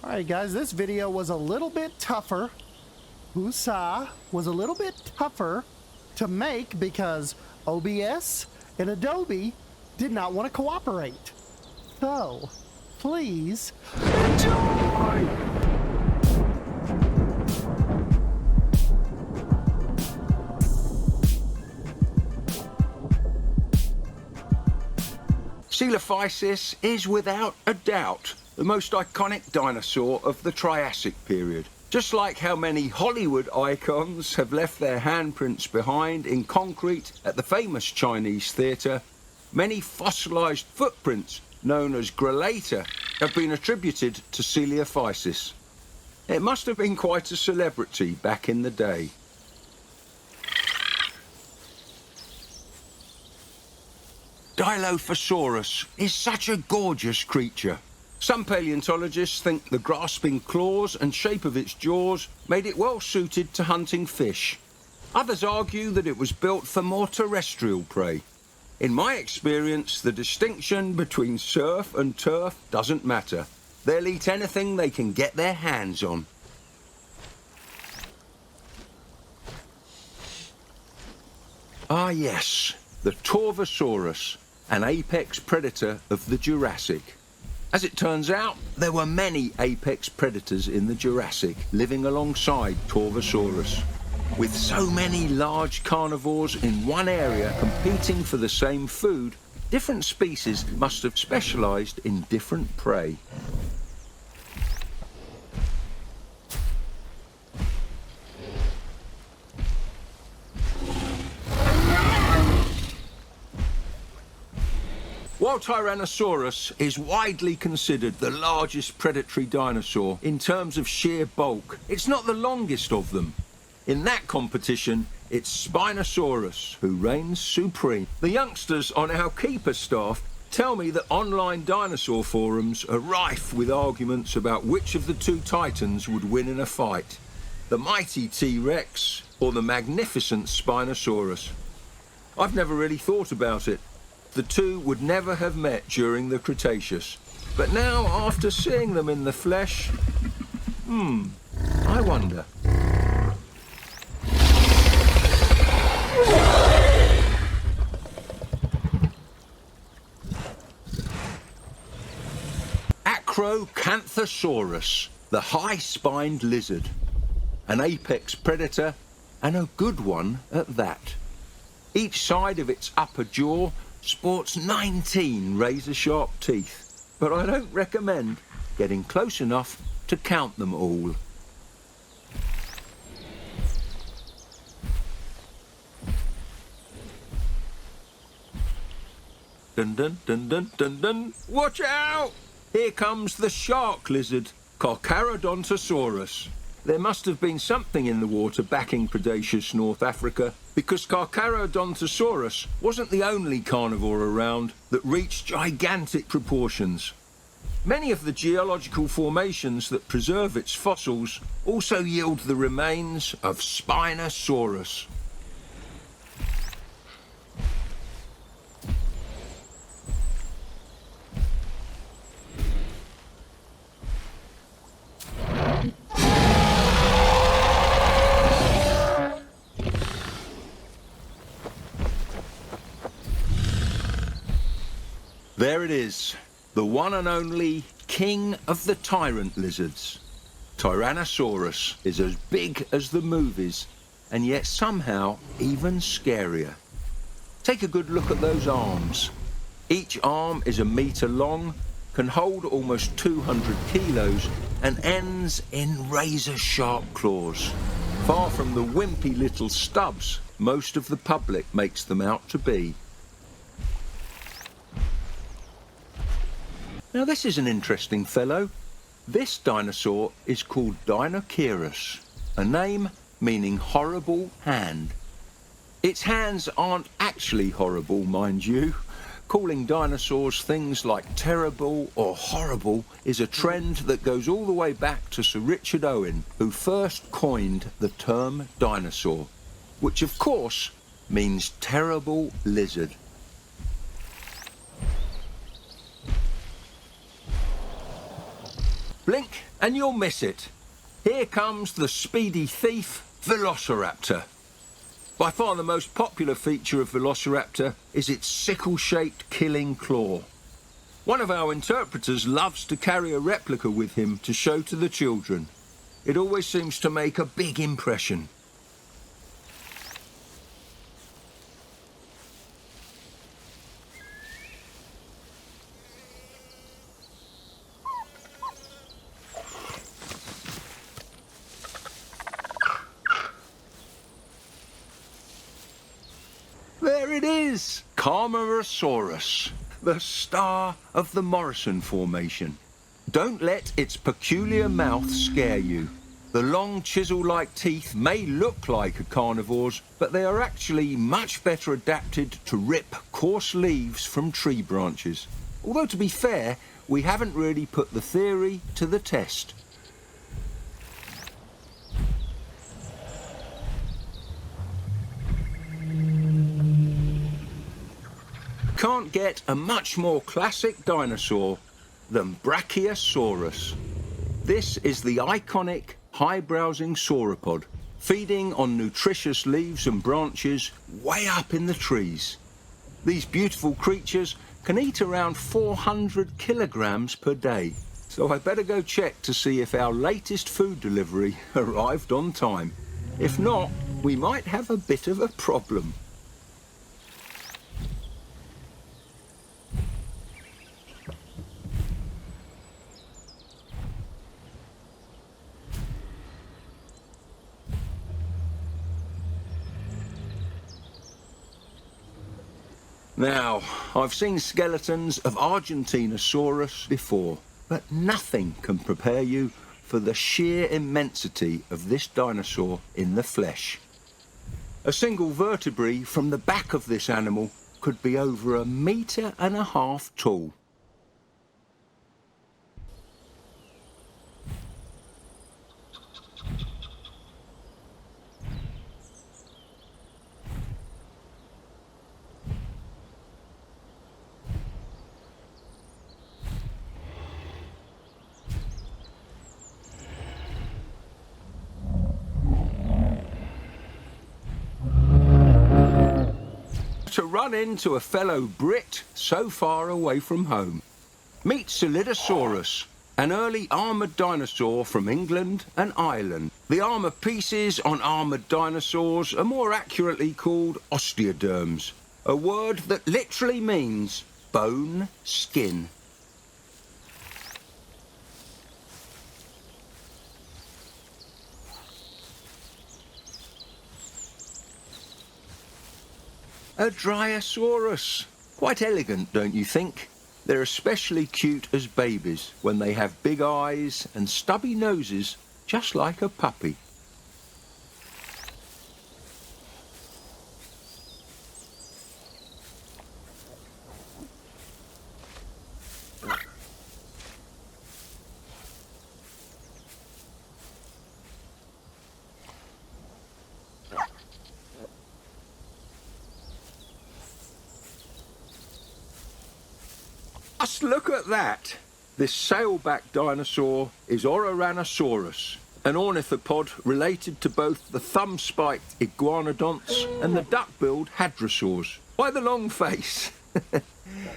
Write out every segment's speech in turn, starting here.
Alright guys, this video was a little bit tougher. Woosah was a little bit tougher to make because OBS and Adobe did not want to cooperate. So, please enjoy! Coelophysis is without a doubt the most iconic dinosaur of the Triassic period. Just like how many Hollywood icons have left their handprints behind in concrete at the famous Chinese theatre, many fossilised footprints known as grelata have been attributed to Coelophysis. It must have been quite a celebrity back in the day. Dilophosaurus is such a gorgeous creature. Some paleontologists think the grasping claws and shape of its jaws made it well suited to hunting fish. Others argue that it was built for more terrestrial prey. In my experience, the distinction between surf and turf doesn't matter. They'll eat anything they can get their hands on. Ah yes, the Torvosaurus, an apex predator of the Jurassic. As it turns out, there were many apex predators in the Jurassic living alongside Torvosaurus. With so many large carnivores in one area competing for the same food, different species must have specialised in different prey. While Tyrannosaurus is widely considered the largest predatory dinosaur in terms of sheer bulk, it's not the longest of them. In that competition, it's Spinosaurus who reigns supreme. The youngsters on our keeper staff tell me that online dinosaur forums are rife with arguments about which of the two titans would win in a fight, the mighty T-Rex or the magnificent Spinosaurus. I've never really thought about it. The two would never have met during the Cretaceous. But now, after seeing them in the flesh, I wonder. Acrocanthosaurus, the high-spined lizard. An apex predator, and a good one at that. Each side of its upper jaw sports 19 razor-sharp teeth, but I don't recommend getting close enough to count them all. Dun dun dun dun dun dun! Watch out! Here comes the shark lizard, Carcharodontosaurus. There must have been something in the water back in Cretaceous North Africa, because Carcharodontosaurus wasn't the only carnivore around that reached gigantic proportions. Many of the geological formations that preserve its fossils also yield the remains of Spinosaurus. There it is, the one and only king of the tyrant lizards. Tyrannosaurus is as big as the movies, and yet somehow even scarier. Take a good look at those arms. Each arm is 1 metre long, can hold almost 200 kilos, and ends in razor-sharp claws. Far from the wimpy little stubs most of the public makes them out to be. Now this is an interesting fellow. This dinosaur is called Dinoceras, a name meaning horrible hand. Its hands aren't actually horrible, mind you. Calling dinosaurs things like terrible or horrible is a trend that goes all the way back to Sir Richard Owen, who first coined the term dinosaur, which of course means terrible lizard. Blink and you'll miss it. Here comes the speedy thief, Velociraptor. By far the most popular feature of Velociraptor is its sickle-shaped killing claw. One of our interpreters loves to carry a replica with him to show to the children. It always seems to make a big impression. There it is, Carcharodontosaurus, the star of the Morrison formation. Don't let its peculiar mouth scare you. The long chisel-like teeth may look like a carnivore's, but they are actually much better adapted to rip coarse leaves from tree branches. Although, to be fair, we haven't really put the theory to the test. Can't get a much more classic dinosaur than Brachiosaurus. This is the iconic high-browsing sauropod, feeding on nutritious leaves and branches way up in the trees. These beautiful creatures can eat around 400 kilograms per day, so I better go check to see if our latest food delivery arrived on time. If not, we might have a bit of a problem. Now, I've seen skeletons of Argentinosaurus before, but nothing can prepare you for the sheer immensity of this dinosaur in the flesh. A single vertebrae from the back of this animal could be over 1.5 meters tall. To run into a fellow Brit so far away from home. Meet Ceratops, an early armoured dinosaur from England and Ireland. The armour pieces on armoured dinosaurs are more accurately called osteoderms, a word that literally means bone skin. A Dryosaurus. Quite elegant, don't you think? They're especially cute as babies when they have big eyes and stubby noses, just like a puppy. Just look at that! This sailback dinosaur is Ororanosaurus, an ornithopod related to both the thumb-spiked Iguanodonts and the duck-billed Hadrosaurs. Why the long face?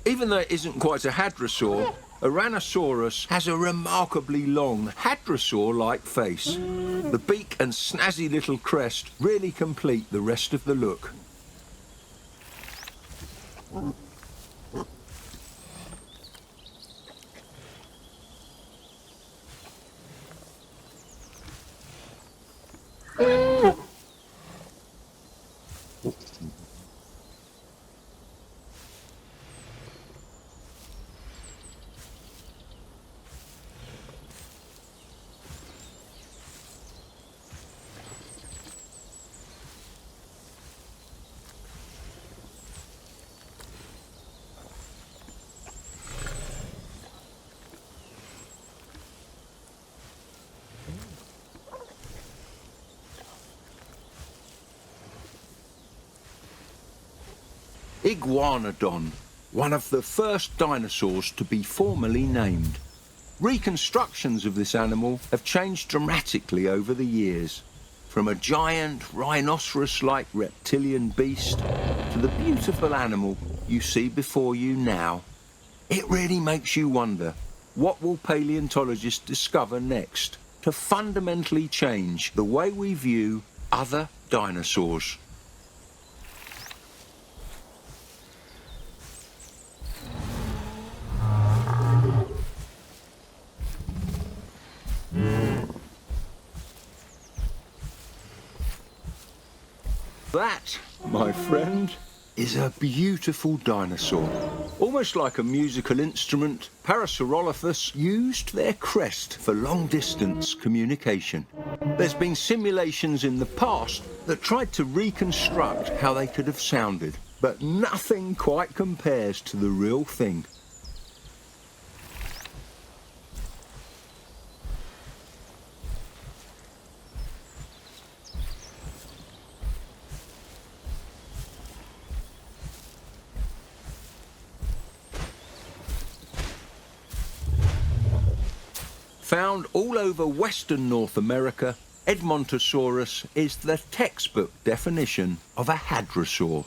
Even though it isn't quite a Hadrosaur, Oranosaurus has a remarkably long Hadrosaur-like face. The beak and snazzy little crest really complete the rest of the look. Iguanodon, one of the first dinosaurs to be formally named. Reconstructions of this animal have changed dramatically over the years, from a giant rhinoceros-like reptilian beast to the beautiful animal you see before you now. It really makes you wonder, what will paleontologists discover next to fundamentally change the way we view other dinosaurs? That, my friend, is a beautiful dinosaur. Almost like a musical instrument, Parasaurolophus used their crest for long-distance communication. There's been simulations in the past that tried to reconstruct how they could have sounded, but nothing quite compares to the real thing. Found all over western North America, Edmontosaurus is the textbook definition of a hadrosaur.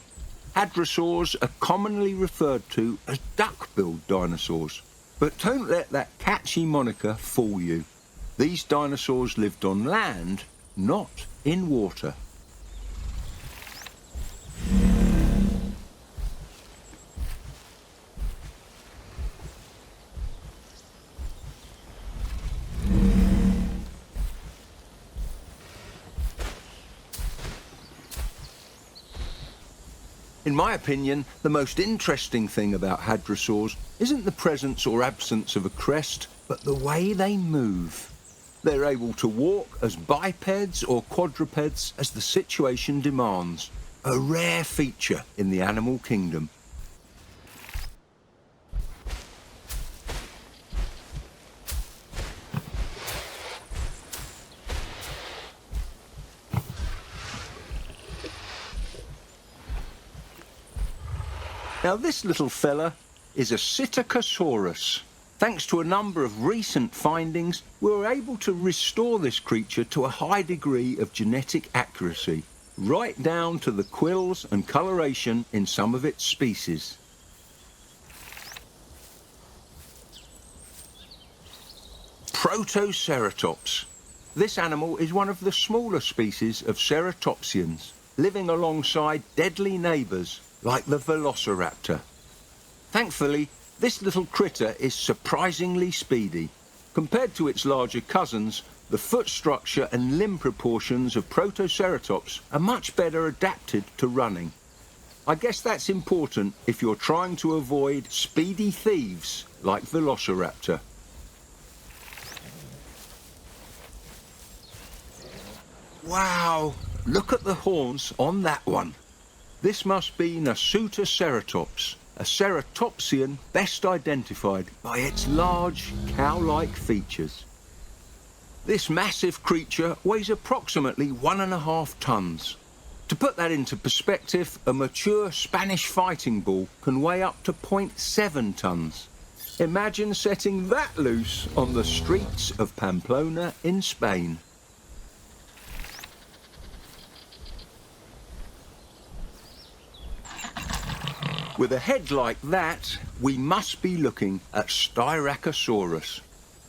Hadrosaurs are commonly referred to as duck-billed dinosaurs, but don't let that catchy moniker fool you. These dinosaurs lived on land, not in water. In my opinion, the most interesting thing about hadrosaurs isn't the presence or absence of a crest, but the way they move. They're able to walk as bipeds or quadrupeds as the situation demands, a rare feature in the animal kingdom. Now this little fella is a Psittacosaurus. Thanks to a number of recent findings, we were able to restore this creature to a high degree of genetic accuracy, right down to the quills and coloration in some of its species. Protoceratops. This animal is one of the smaller species of Ceratopsians, living alongside deadly neighbours like the velociraptor. Thankfully, this little critter is surprisingly speedy. Compared to its larger cousins, the foot structure and limb proportions of Protoceratops are much better adapted to running. I guess that's important if you're trying to avoid speedy thieves like Velociraptor. Wow, look at the horns on that one. This must be Nasutoceratops, a ceratopsian best identified by its large cow-like features. This massive creature weighs approximately 1.5 tons. To put that into perspective, a mature Spanish fighting bull can weigh up to 0.7 tons. Imagine setting that loose on the streets of Pamplona in Spain. With a head like that, we must be looking at Styracosaurus.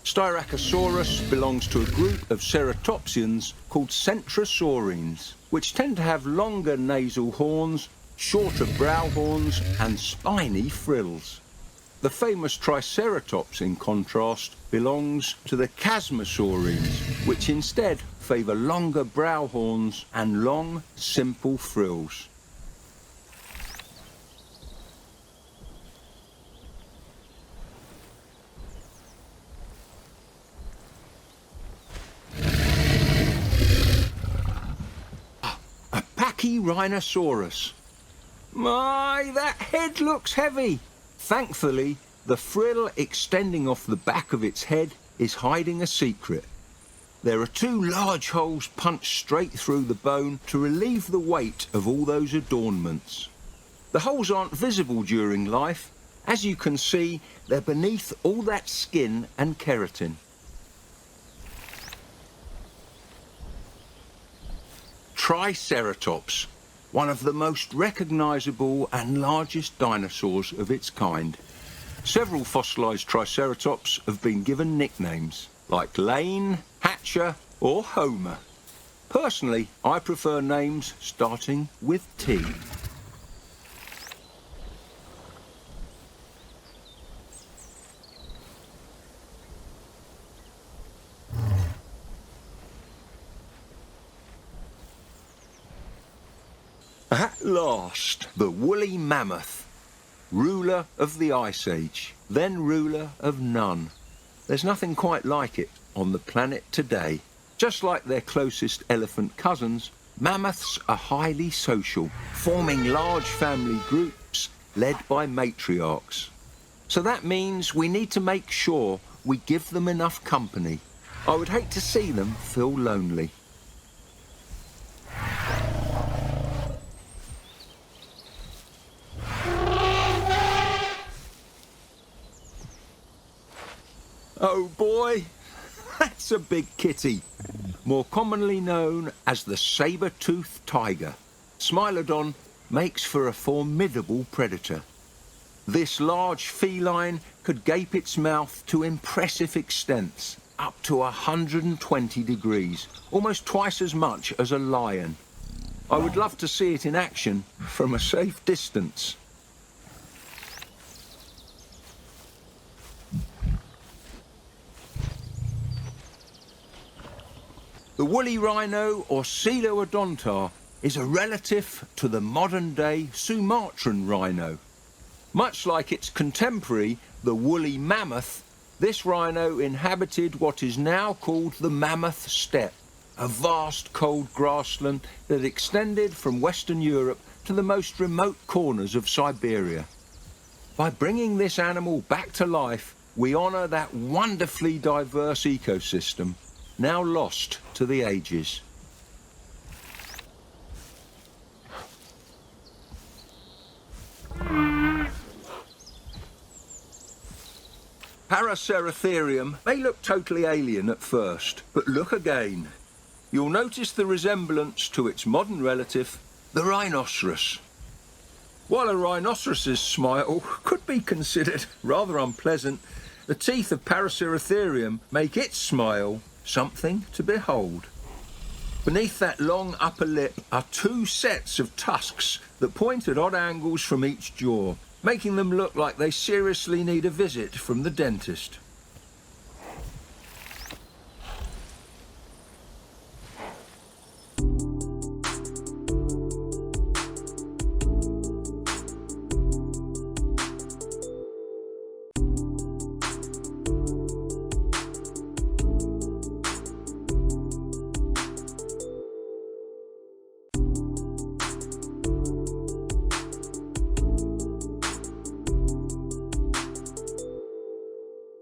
Styracosaurus belongs to a group of ceratopsians called centrosaurines, which tend to have longer nasal horns, shorter brow horns, and spiny frills. The famous Triceratops, in contrast, belongs to the chasmosaurines, which instead favour longer brow horns and long, simple frills. Pachyrhinosaurus. My, that head looks heavy. Thankfully, the frill extending off the back of its head is hiding a secret. There are 2 large holes punched straight through the bone to relieve the weight of all those adornments. The holes aren't visible during life, As you can see, they're beneath all that skin and keratin. Triceratops, one of the most recognisable and largest dinosaurs of its kind. Several fossilised Triceratops have been given nicknames, like Lane, Hatcher or Homer. Personally, I prefer names starting with T. At last, the woolly mammoth, ruler of the Ice Age, then ruler of none. There's nothing quite like it on the planet today. Just like their closest elephant cousins, mammoths are highly social, forming large family groups led by matriarchs. So that means we need to make sure we give them enough company. I would hate to see them feel lonely. Oh boy, that's a big kitty, more commonly known as the saber-toothed tiger. Smilodon makes for a formidable predator. This large feline could gape its mouth to impressive extents, up to 120 degrees, almost twice as much as a lion. I would love to see it in action from a safe distance. The woolly rhino, or Coelodonta, is a relative to the modern-day Sumatran rhino. Much like its contemporary, the woolly mammoth, this rhino inhabited what is now called the Mammoth Steppe, a vast cold grassland that extended from Western Europe to the most remote corners of Siberia. By bringing this animal back to life, we honour that wonderfully diverse ecosystem, now lost to the ages. Paraceratherium may look totally alien at first, but look again. You'll notice the resemblance to its modern relative, the rhinoceros. While a rhinoceros's smile could be considered rather unpleasant, the teeth of Paraceratherium make its smile something to behold. Beneath that long upper lip are two sets of tusks that point at odd angles from each jaw, making them look like they seriously need a visit from the dentist.